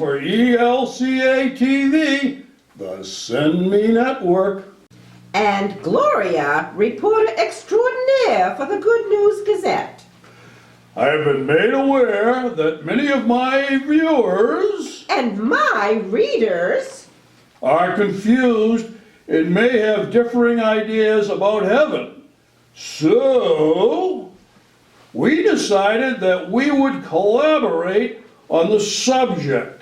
for ELCA TV, the Send Me Network. And Gloria, reporter extraordinaire for the Good News Gazette. I have been made aware that many of my viewers and my readers are confused and may have differing ideas about heaven. So, we decided that we would collaborate on the subject.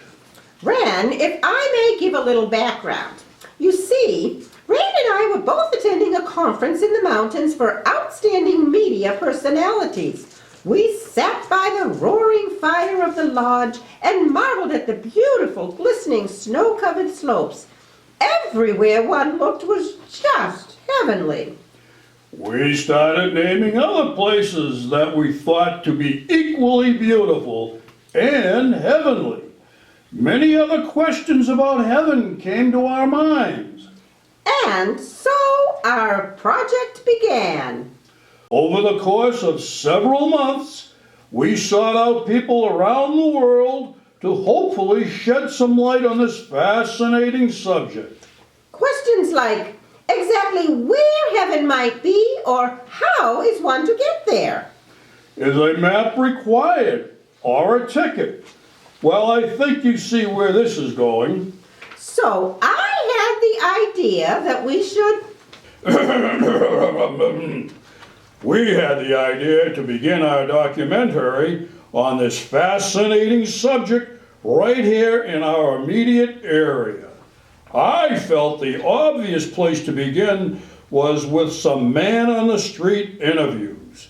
Ran, if I may give a little background. You see, Ran and I were both attending a conference in the mountains for outstanding media personalities. We sat by the roaring fire of the lodge and marveled at the beautiful, glistening, snow-covered slopes. Everywhere one looked was just heavenly. We started naming other places that we thought to be equally beautiful and heavenly. Many other questions about heaven came to our minds. And so our project began. Over the course of several months, we sought out people around the world to hopefully shed some light on this fascinating subject. Questions like exactly where heaven might be or how is one to get there? Is a map required or a ticket? Well, I think you see where this is going. So I had the idea that we should... We had the idea to begin our documentary on this fascinating subject right here in our immediate area. I felt the obvious place to begin was with some man-on-the-street interviews.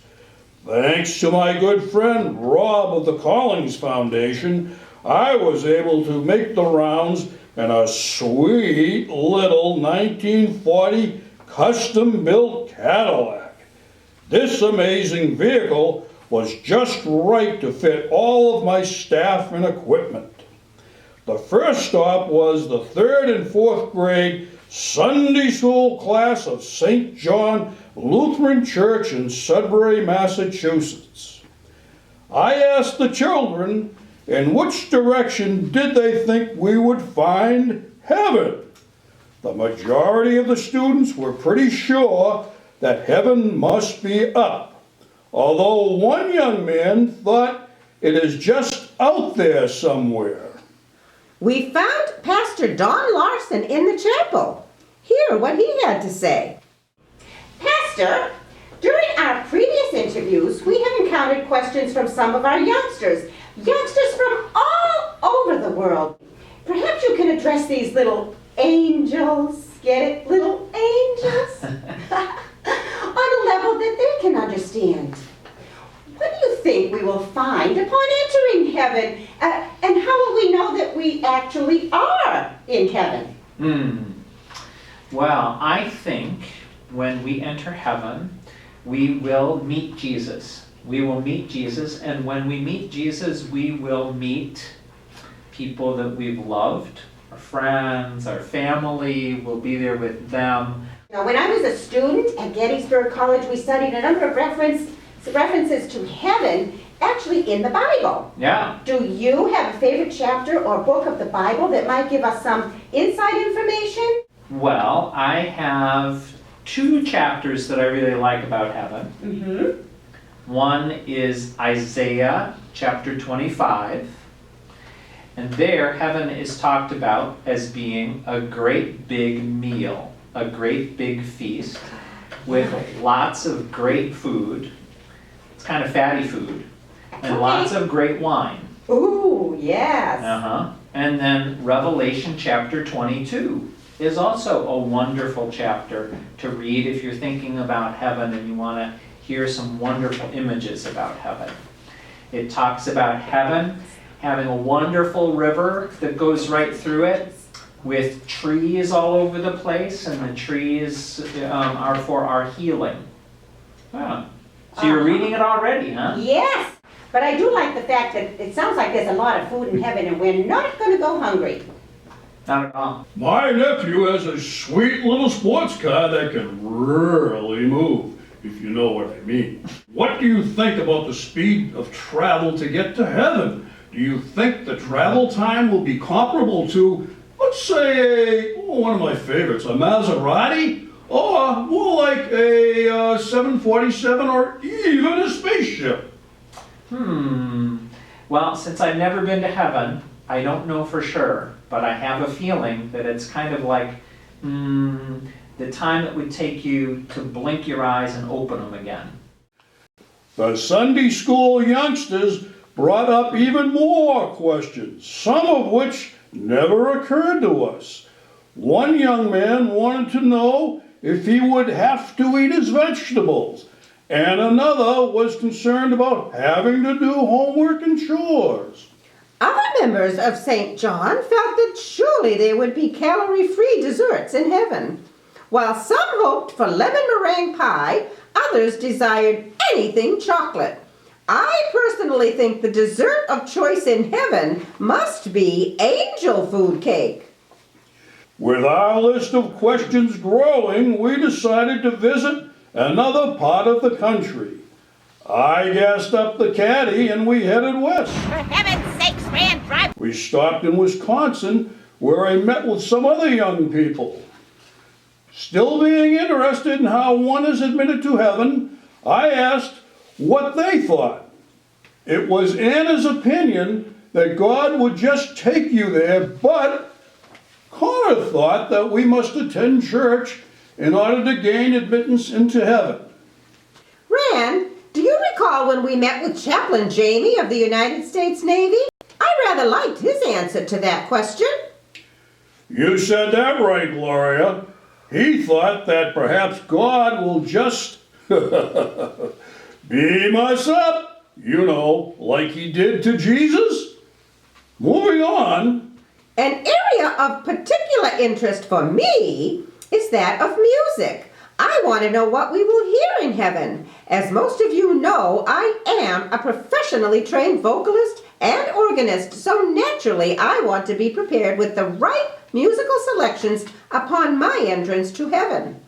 Thanks to my good friend Rob of the Collins Foundation, I was able to make the rounds in a sweet little 1940 custom-built Cadillac. This amazing vehicle was just right to fit all of my staff and equipment. The first stop was the 3rd and 4th grade Sunday school class of St. John Lutheran Church in Sudbury, Massachusetts. I asked the children in which direction did they think we would find heaven. The majority of the students were pretty sure that heaven must be up, although one young man thought it is just out there somewhere. We found Pastor Don Larson in the chapel. Hear what he had to say. Pastor, during our previous interviews, we have encountered questions from some of our youngsters from all over the world. Perhaps you can address these little angels, get it, little angels, on a level that they can understand. What do you think we will find upon entering heaven? And how will we know that we actually are in heaven? Well, I think when we enter heaven, we will meet Jesus. We will meet Jesus, and when we meet Jesus, we will meet people that we've loved, our friends, our family, we'll be there with them. Now, when I was a student at Gettysburg College, we studied a number of references to heaven actually in the Bible. Yeah. Do you have a favorite chapter or book of the Bible that might give us some inside information? Well, I have 2 chapters that I really like about heaven. One is Isaiah chapter 25. And there, heaven is talked about as being a great big meal, a great big feast with lots of great food. It's kind of fatty food. And lots of great wine. Ooh, yes. And then Revelation chapter 22 is also a wonderful chapter to read if you're thinking about heaven and you want to hear some wonderful images about heaven. It talks about heaven having a wonderful river that goes right through it with trees all over the place, and the trees are for our healing. So you're reading it already, huh? Yes, but I do like the fact that it sounds like there's a lot of food in heaven and we're not going to go hungry. Not at all. My nephew has a sweet little sports car that can really move, if you know what I mean. What do you think about the speed of travel to get to heaven? do you think the travel time will be comparable to, let's say, one of my favorites, a Maserati? Or more like a 747 or even a spaceship? Well, since I've never been to heaven, I don't know for sure, but I have a feeling that it's kind of like the time it would take you to blink your eyes and open them again. The Sunday school youngsters brought up even more questions, some of which never occurred to us. One young man wanted to know if he would have to eat his vegetables, and another was concerned about having to do homework and chores. Other members of St. John felt that surely there would be calorie-free desserts in heaven. While some hoped for lemon meringue pie, others desired anything chocolate. I personally think the dessert of choice in heaven must be angel food cake. With our list of questions growing, we decided to visit another part of the country. I gassed up the caddy and we headed west. For heaven's sakes, Ran, drive! We stopped in Wisconsin, where I met with some other young people. Still being interested in how one is admitted to heaven, I asked what they thought. It was Anna's opinion that God would just take you there, but Connor thought that we must attend church in order to gain admittance into heaven. Ran, do you recall when we met with Chaplain Jamie of the United States Navy? I rather liked his answer to that question. You said that right, Gloria. He thought that perhaps God will just beam us up, you know, like he did to Jesus. Moving on. An area of particular interest for me is that of music. I want to know what we will hear in heaven. As most of you know, I am a professionally trained vocalist and organist, so naturally I want to be prepared with the right musical selections upon my entrance to heaven.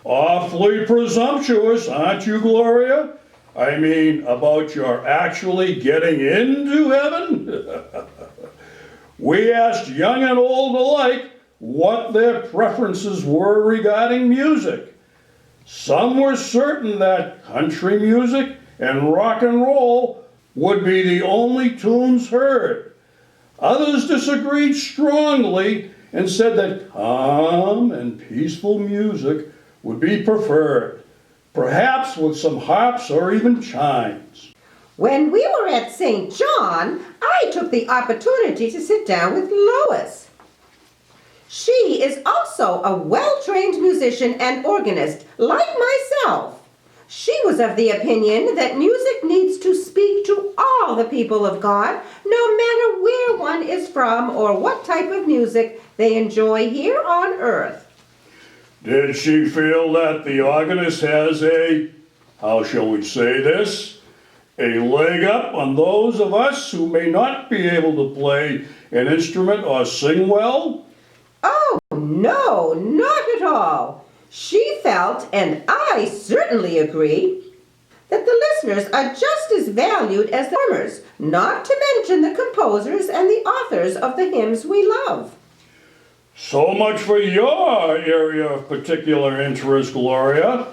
Awfully presumptuous, aren't you, Gloria? I mean, about your actually getting into heaven? We asked young and old alike what their preferences were regarding music. Some were certain that country music and rock and roll would be the only tunes heard. Others disagreed strongly and said that calm and peaceful music would be preferred, perhaps with some harps or even chimes. When we were at St. John, I took the opportunity to sit down with Lois. She is also a well-trained musician and organist, like myself. She was of the opinion that music needs to speak to all the people of God, no matter where one is from or what type of music they enjoy here on earth. Did she feel that the organist has how shall we say this, a leg up on those of us who may not be able to play an instrument or sing well? Oh, no, not at all. She felt, and I certainly agree, that the listeners are just as valued as the performers, not to mention the composers and the authors of the hymns we love. So much for your area of particular interest, Gloria.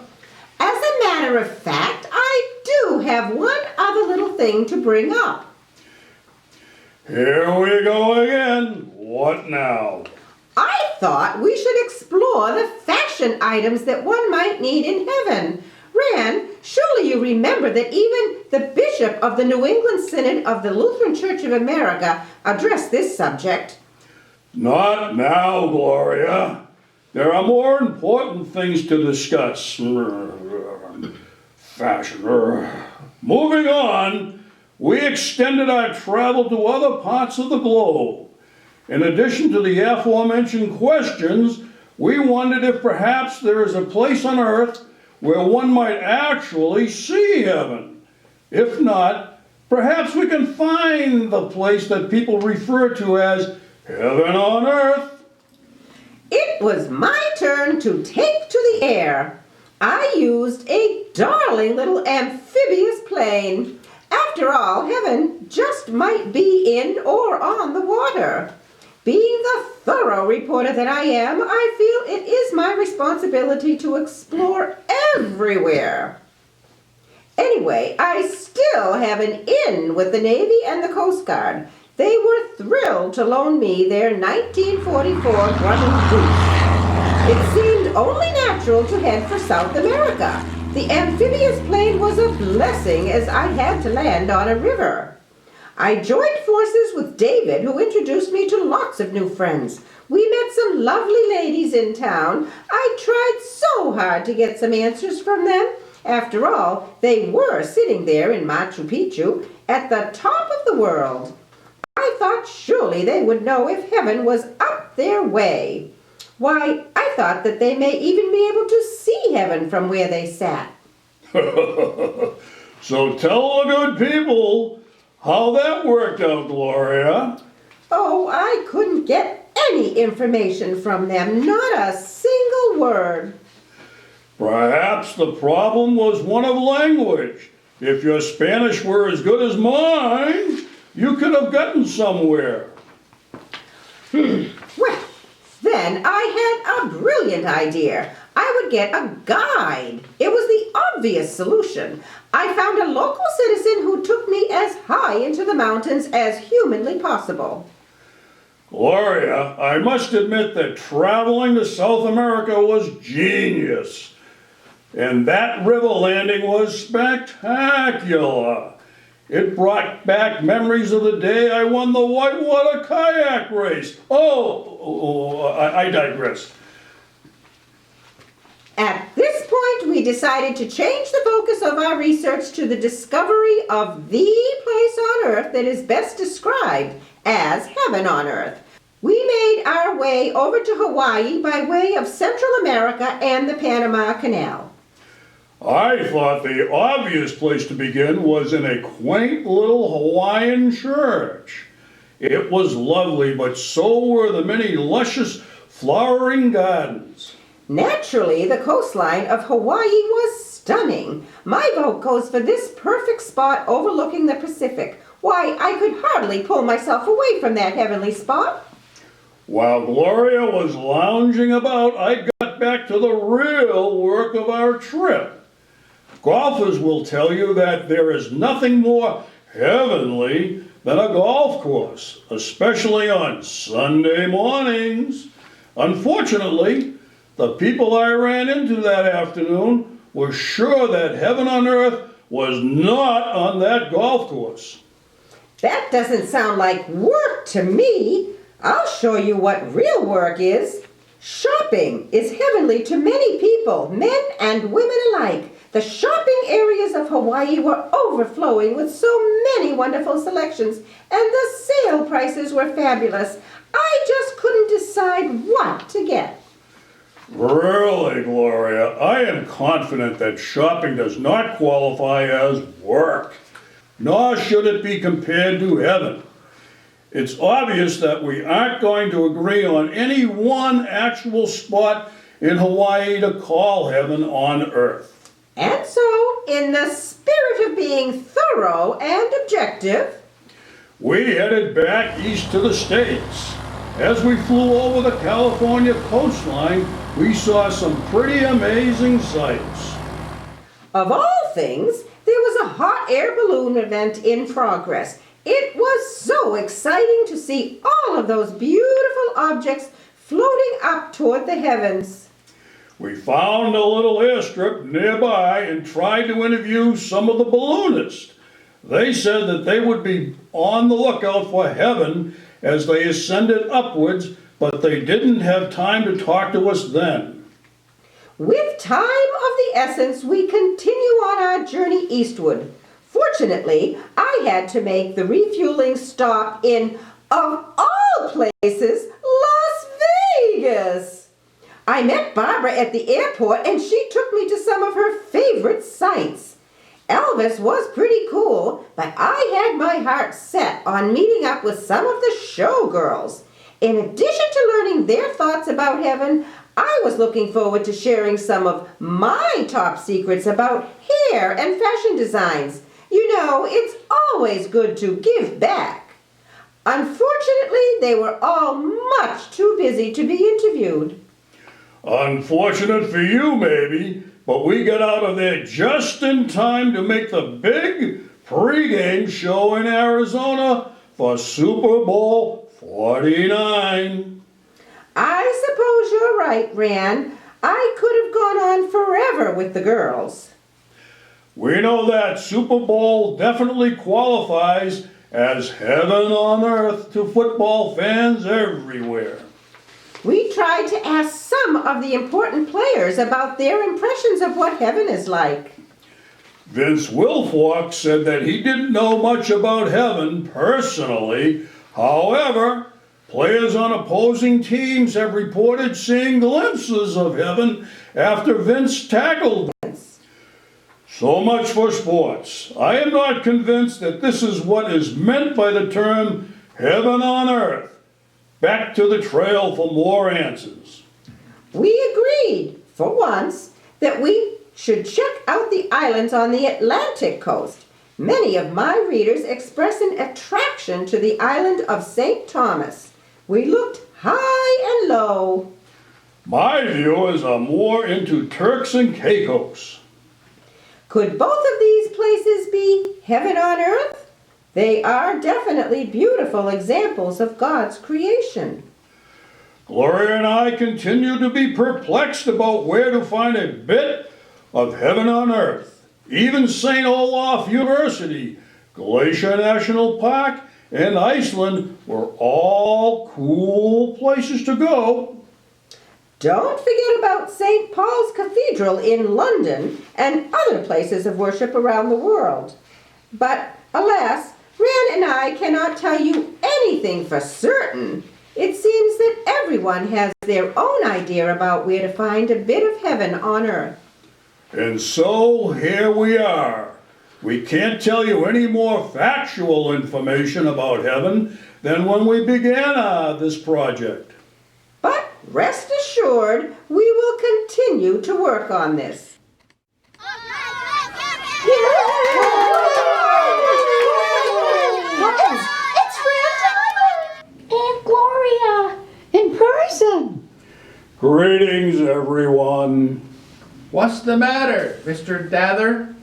As a matter of fact, I do have one other little thing to bring up. Here we go again. What now? I thought we should explore the fashion items that one might need in heaven. Ran, surely you remember that even the bishop of the New England Synod of the Lutheran Church of America addressed this subject. Not now, Gloria. There are more important things to discuss. Fashion. Moving on, we extended our travel to other parts of the globe. In addition to the aforementioned questions, we wondered if perhaps there is a place on earth where one might actually see heaven. If not, perhaps we can find the place that people refer to as heaven on earth. It was my turn to take to the air. I used a darling little amphibious plane. After After all, heaven just might be in or on the water. Being the thorough reporter that I am, I feel it is my responsibility to explore everywhere. Anyway, I still have an in with the Navy and the Coast Guard. They were thrilled to loan me their 1944 Grumman Goose. It seemed only natural to head for South America. The amphibious plane was a blessing as I had to land on a river. I joined forces with David, who introduced me to lots of new friends. We met some lovely ladies in town. I tried so hard to get some answers from them. After all, they were sitting there in Machu Picchu at the top of the world. I thought surely they would know if heaven was up their way. Why, I thought that they may even be able to see heaven from where they sat. So tell the good people how that worked out, Gloria. Oh, I couldn't get any information from them, not a single word. Perhaps the problem was one of language. If your Spanish were as good as mine, you could have gotten somewhere. Well, then I had a brilliant idea. I would get a guide. It was the obvious solution. I found a local citizen who took me as high into the mountains as humanly possible. Gloria, I must admit that traveling to South America was genius. And that river landing was spectacular. It brought back memories of the day I won the whitewater kayak race. I digress. At this point, we decided to change the focus of our research to the discovery of the place on earth that is best described as heaven on earth. We made our way over to Hawaii by way of Central America and the Panama Canal. I thought the obvious place to begin was in a quaint little Hawaiian church. It was lovely, but so were the many luscious flowering gardens. Naturally, the coastline of Hawaii was stunning. My vote goes for this perfect spot overlooking the Pacific. Why, I could hardly pull myself away from that heavenly spot. While Gloria was lounging about, I got back to the real work of our trip. Golfers will tell you that there is nothing more heavenly than a golf course, especially on Sunday mornings. Unfortunately, the people I ran into that afternoon were sure that heaven on earth was not on that golf course. That doesn't sound like work to me. I'll show you what real work is. Shopping is heavenly to many people, men and women alike. The shopping areas of Hawaii were overflowing with so many wonderful selections, and the sale prices were fabulous. I just couldn't decide what to get. Really, Gloria, I am confident that shopping does not qualify as work, nor should it be compared to heaven. It's obvious that we aren't going to agree on any one actual spot in Hawaii to call heaven on earth. And so, in the spirit of being thorough and objective, we headed back east to the States. As we flew over the California coastline, we saw some pretty amazing sights. of all things, there was a hot air balloon event in progress. It was so exciting to see all of those beautiful objects floating up toward the heavens. We found a little airstrip nearby and tried to interview some of the balloonists. They said that they would be on the lookout for heaven as they ascended upwards, but they didn't have time to talk to us then. With time of the essence, we continue on our journey eastward. Fortunately, I had to make the refueling stop in, of all places, Las Vegas. I met Barbara at the airport and she took me to some of her favorite sights. Elvis was pretty cool, but I had my heart set on meeting up with some of the showgirls. In addition to learning their thoughts about heaven, I was looking forward to sharing some of my top secrets about hair and fashion designs. You know, it's always good to give back. Unfortunately, they were all much too busy to be interviewed. Unfortunate for you, maybe, but we got out of there just in time to make the big pregame show in Arizona for Super Bowl 49. I suppose you're right, Ran. I could have gone on forever with the girls. We know that Super Bowl definitely qualifies as heaven on earth to football fans everywhere. We tried to ask some of the important players about their impressions of what heaven is like. Vince Wilfork said that he didn't know much about heaven personally. However, players on opposing teams have reported seeing glimpses of heaven after Vince tackled them. So much for sports. I am not convinced that this is what is meant by the term heaven on earth. Back to the trail for more answers. We agreed, for once, that we should check out the islands on the Atlantic coast. Many of my readers express an attraction to the island of St. Thomas. We looked high and low. My viewers are more into Turks and Caicos. Could both of these places be heaven on earth? They are definitely beautiful examples of God's creation. Gloria and I continue to be perplexed about where to find a bit of heaven on earth. Even St. Olaf University, Glacier National Park, and Iceland were all cool places to go. Don't forget about St. Paul's Cathedral in London and other places of worship around the world. But alas, Ran and I cannot tell you anything for certain. It seems that everyone has their own idea about where to find a bit of heaven on earth. And so here we are. We can't tell you any more factual information about heaven than when we began this project. But rest assured, we will continue to work on this. It's Ran Dather and Gloria in person. Greetings, everyone. What's the matter, Mr. Dather?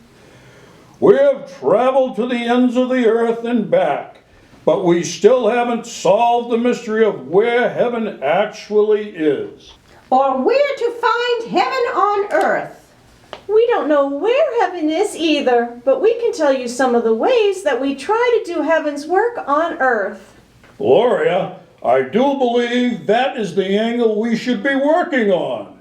We have traveled to the ends of the earth and back, but we still haven't solved the mystery of where heaven actually is. Or where to find heaven on earth. We don't know where heaven is either, but we can tell you some of the ways that we try to do heaven's work on earth. Gloria, I do believe that is the angle we should be working on.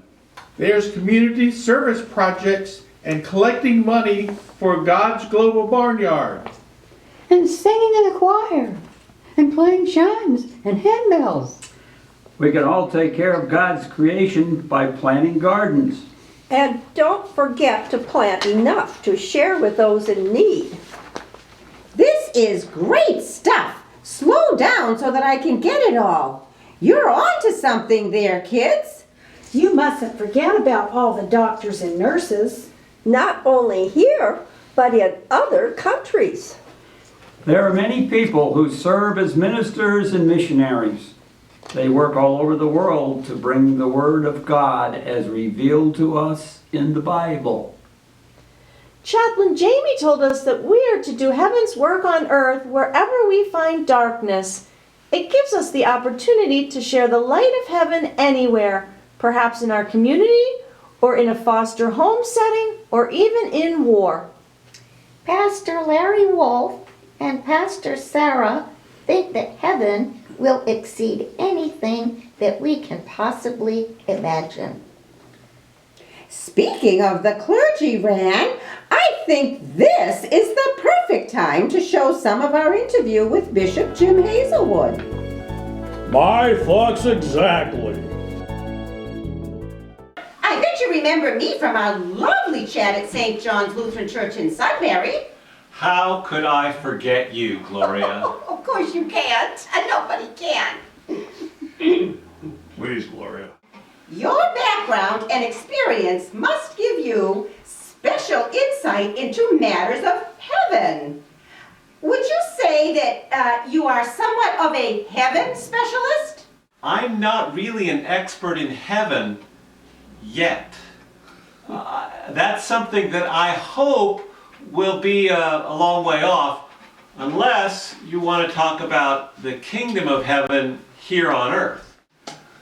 There's community service projects and collecting money for God's Global Barnyard. And singing in the choir. And playing chimes and handbells. We can all take care of God's creation by planting gardens. And don't forget to plant enough to share with those in need. This is great stuff. Slow down so that I can get it all. You're on to something there, kids. You mustn't forget about all the doctors and nurses. Not only here, but in other countries. There are many people who serve as ministers and missionaries. They work all over the world to bring the Word of God as revealed to us in the Bible. Chaplain Jamie told us that we are to do heaven's work on earth wherever we find darkness. It gives us the opportunity to share the light of heaven anywhere, perhaps in our community, or in a foster home setting, or even in war. Pastor Larry Wolf and Pastor Sarah think that heaven will exceed anything that we can possibly imagine. Speaking of the clergy, Ran, I think this is the perfect time to show some of our interview with Bishop Jim Hazelwood. My thoughts exactly. I bet you remember me from our lovely chat at St. John's Lutheran Church in Sudbury. How could I forget you, Gloria? Of course you can't. Nobody can. Please, Gloria. Your background and experience must give you special insight into matters of heaven. Would you say that you are somewhat of a heaven specialist? I'm not really an expert in heaven yet. That's something that I hope will be a long way off, unless you want to talk about the kingdom of heaven here on earth.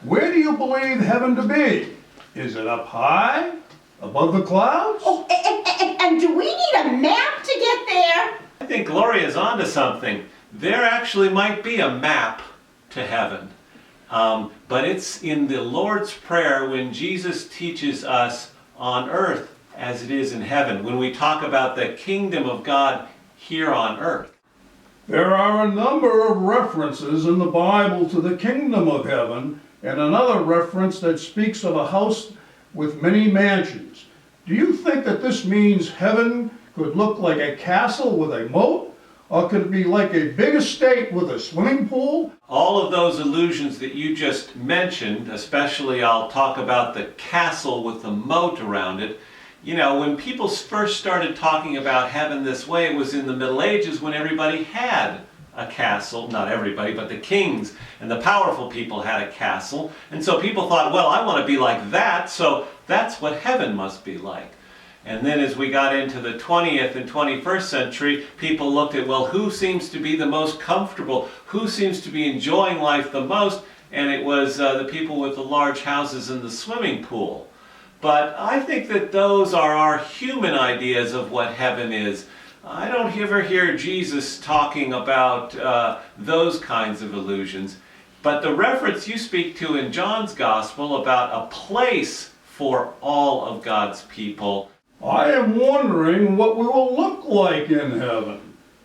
Where do you believe heaven to be? Is it up high? Above the clouds? Oh, and do we need a map to get there? I think Gloria's onto something. There actually might be a map to heaven. But it's in the Lord's Prayer when Jesus teaches us on earth as it is in heaven, when we talk about the kingdom of God here on earth. There are a number of references in the Bible to the kingdom of heaven, and another reference that speaks of a house with many mansions. Do you think that this means heaven could look like a castle with a moat, or could it be like a big estate with a swimming pool? All of those illusions that you just mentioned, especially I'll talk about the castle with the moat around it. You know, when people first started talking about heaven this way, it was in the Middle Ages when everybody had a castle. Not everybody, but the kings and the powerful people had a castle. And so people thought, well, I want to be like that, so that's what heaven must be like. And then as we got into the 20th and 21st century, people looked at, well, who seems to be the most comfortable? Who seems to be enjoying life the most? And it was the people with the large houses and the swimming pool. But I think that those are our human ideas of what heaven is. I don't ever hear Jesus talking about those kinds of illusions. But the reference you speak to in John's Gospel about a place for all of God's people. I am wondering what we will look like in heaven.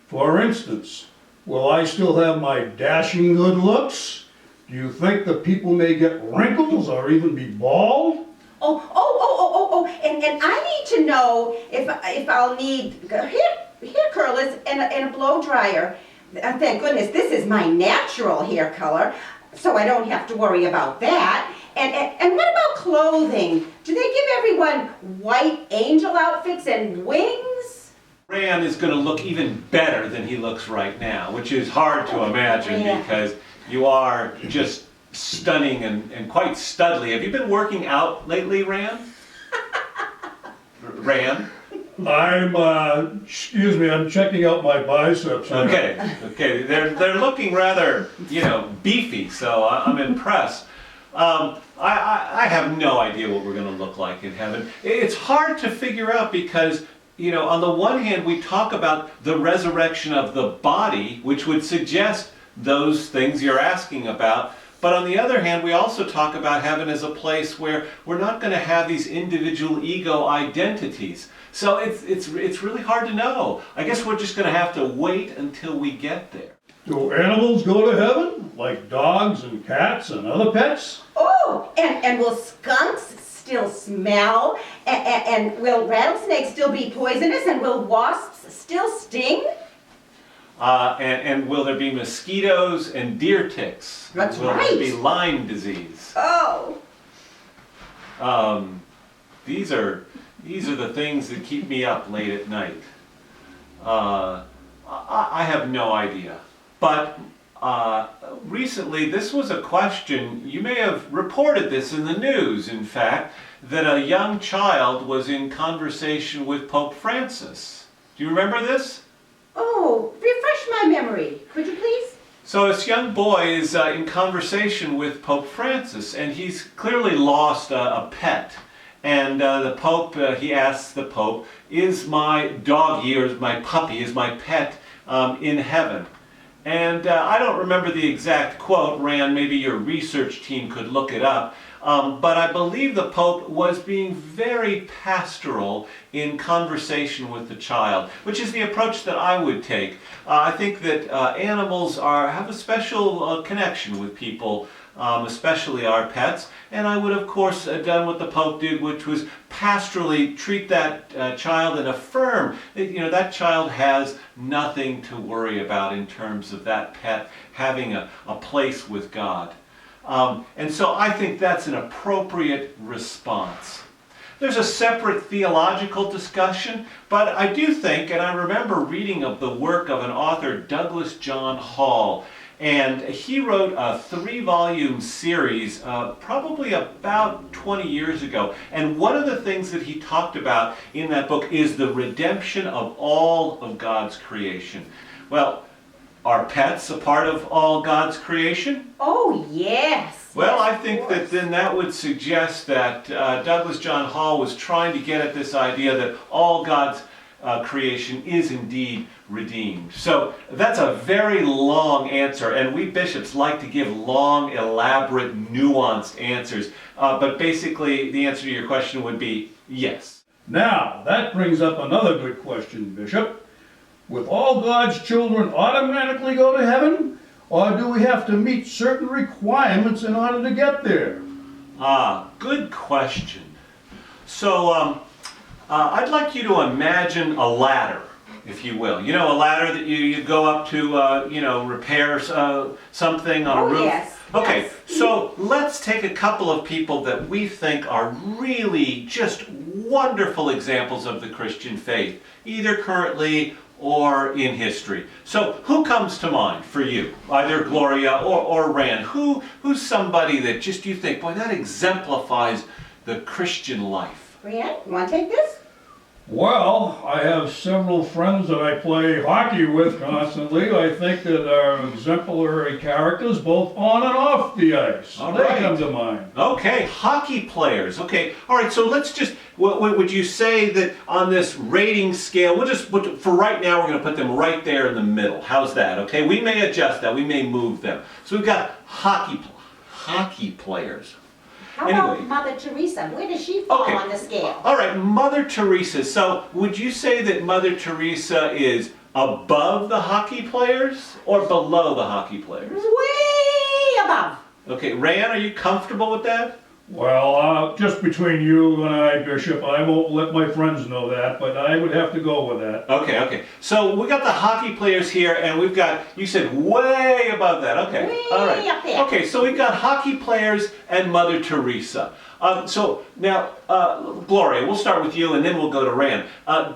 For instance, will I still have my dashing good looks? Do you think that people may get wrinkles or even be bald? And I need to know if I'll need hair curlers and a blow dryer. Thank goodness this is my natural hair color, so I don't have to worry about that. And what about clothing? Do they give everyone white angel outfits and wings? Ran is going to look even better than he looks right now, which is hard to imagine because you are just stunning and quite studly. Have you been working out lately, Ran? Ran? Excuse me, I'm checking out my biceps. Okay. They're looking rather, beefy, so I'm impressed. I have no idea what we're going to look like in heaven. It's hard to figure out because, on the one hand, we talk about the resurrection of the body, which would suggest those things you're asking about. But on the other hand, we also talk about heaven as a place where we're not going to have these individual ego identities. So it's really hard to know. I guess we're just going to have to wait until we get there. Do animals go to heaven, like dogs and cats and other pets? Oh, and will skunks still smell? And will rattlesnakes still be poisonous? And will wasps still sting? And will there be mosquitoes and deer ticks? That's will right. Will there be Lyme disease? Oh. These are the things that keep me up late at night. I have no idea. But recently, this was a question, you may have reported this in the news, in fact, that a young child was in conversation with Pope Francis. Do you remember this? Oh, refresh my memory, could you please? So this young boy is in conversation with Pope Francis, and he's clearly lost a pet. And the Pope, he asks the Pope, is my doggy or is my puppy, is my pet in heaven? And I don't remember the exact quote, Ran, maybe your research team could look it up. But I believe the Pope was being very pastoral in conversation with the child, which is the approach that I would take. I think that animals have a special connection with people, especially our pets. And I would, of course, have done what the Pope did, which was pastorally treat that child and affirm that, that child has nothing to worry about in terms of that pet having a place with God. And so I think that's an appropriate response. There's a separate theological discussion, but I do think, and I remember reading of the work of an author, Douglas John Hall, and he wrote a 3-volume series probably about 20 years ago. And one of the things that he talked about in that book is the redemption of all of God's creation. Well, are pets a part of all God's creation? Oh, yes. Well, yes, I of think course. that then that would suggest that Douglas John Hall was trying to get at this idea that all God's creation is indeed redeemed. So that's a very long answer, and we bishops like to give long, elaborate, nuanced answers. But basically, the answer to your question would be yes. Now, that brings up another good question, Bishop. Will all God's children automatically go to heaven, or do we have to meet certain requirements in order to get there? Good question. So, I'd like you to imagine a ladder, if you will. You know, a ladder that you go up to, repair something on a roof. Yes. Okay, yes. so let's take a couple of people that we think are really just wonderful examples of the Christian faith, either currently or in history. So who comes to mind for you? Either Gloria or Ran. Who's somebody that just you think, boy, that exemplifies the Christian life? Ran, you want to take this? Well, I have several friends that I play hockey with constantly. I think that are exemplary characters both on and off the ice. All They right. come to mind. Okay, hockey players. Okay, all right, so let's just, would you say that on this rating scale, we'll just put, for right now, we're going to put them right there in the middle. How's that? Okay, we may adjust that, we may move them. So we've got hockey players. How Anyway. about Mother Teresa? Where does she fall Okay. on the scale? All right, Mother Teresa. So would you say that Mother Teresa is above the hockey players or below the hockey players? Way above. Okay, Ran, are you comfortable with that? Well, just between you and I, Bishop, I won't let my friends know that, but I would have to go with that. Okay. So we got the hockey players here, and we've got, you said way above that. Okay, Way all right. up there. Okay, so we've got hockey players and Mother Teresa. So now, Gloria, we'll start with you, and then we'll go to Ran.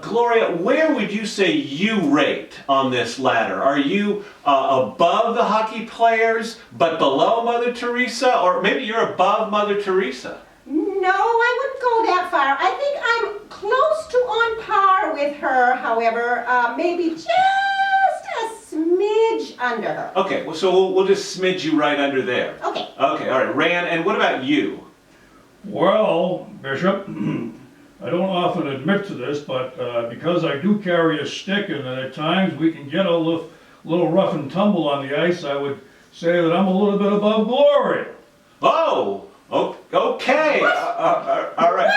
Gloria, where would you say you rate on this ladder? Are you above the hockey players, but below Mother Teresa, or maybe you're above Mother Teresa? No, I wouldn't go that far. I think I'm close to on par with her, however, maybe just a smidge under her. Okay, well, so we'll just smidge you right under there. Okay. Okay, all right. Ran, and what about you? Well, Bishop, I don't often admit to this, but because I do carry a stick and at times we can get a little rough and tumble on the ice, I would say that I'm a little bit above Gloria. Oh, okay. All right.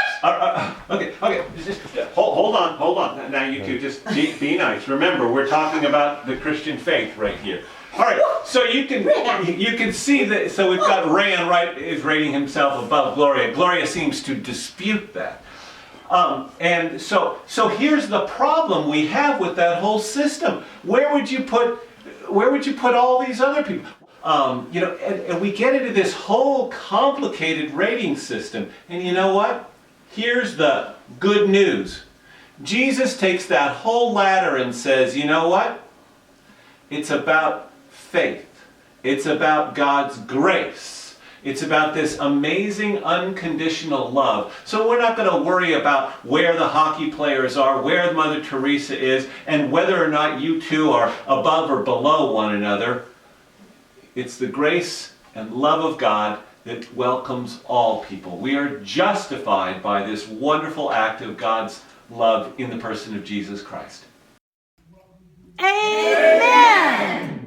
Okay. Just hold on. Now you two just be nice. Remember, we're talking about the Christian faith right here. All right. So you can see that. So we've got Ran is rating himself above Gloria. Gloria seems to dispute that. And so here's the problem we have with that whole system. Where would you put all these other people? And we get into this whole complicated rating system. And you know what? Here's the good news. Jesus takes that whole ladder and says, you know what? It's about faith. It's about God's grace. It's about this amazing unconditional love. So we're not going to worry about where the hockey players are, where Mother Teresa is, and whether or not you two are above or below one another. It's the grace and love of God that welcomes all people. We are justified by this wonderful act of God's love in the person of Jesus Christ. Amen.